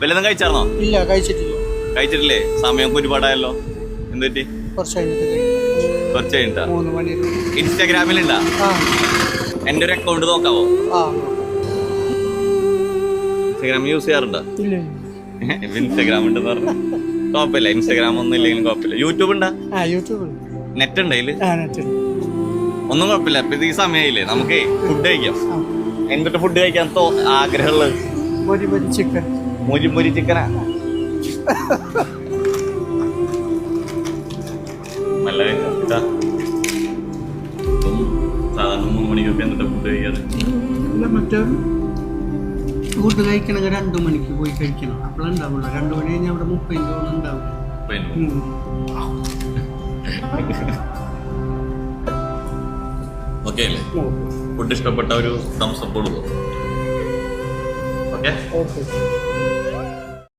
വല്ലതും കഴിച്ചാർന്നോ? ഇല്ല, കഴിച്ചിട്ടില്ലേ? സമയം ഒരുപാടായല്ലോ. എന്തുപറ്റി? കുറച്ച് കഴിഞ്ഞിട്ടാ? ഇൻസ്റ്റാഗ്രാമിലുണ്ടാ? എന്റെ ഒരു അക്കൗണ്ട് നോക്കാവോ? ഇൻസ്റ്റാഗ്രാം യൂസ് ചെയ്യാറുണ്ടോ? ഇൻസ്റ്റാഗ്രാം ഉണ്ടെന്ന് പറഞ്ഞു. കുഴപ്പമില്ല, ഇൻസ്റ്റാഗ്രാം ഒന്നും ഇല്ലെങ്കിലും കുഴപ്പമില്ല. യൂട്യൂബ് ഉണ്ടാ? നെറ്റ് ഉണ്ട് അതില്? ഒന്നും കുഴപ്പമില്ല. ഇപ്പൊ ഇത് ഈ സമയമായില്ലേ, നമുക്ക് ഫുഡ് കഴിക്കാം. എന്തൊക്കെ ഫുഡ് കഴിക്കാൻ ആഗ്രഹമുള്ളത്? മുരി ചിക്കനാ? നല്ല സാധാരണ 3 മണിക്കൊക്കെ എന്തൊക്കെ ഫുഡ് കഴിക്കാറ്? ഫുഡ് കഴിക്കണമെങ്കിൽ 2 മണിക്ക് പോയി കഴിക്കണം. അപ്പോഴുണ്ടാവുള്ളൂ. 2 മണി കഴിഞ്ഞാൽ അവിടെ 30 മിനിറ്റ് ഉണ്ടാവും. ഓക്കെ അല്ലേ? ഫുഡ് ഇഷ്ടപ്പെട്ട ഒരു തംസ് അപ്പ് കൊടുക്കും. ഓക്കെ.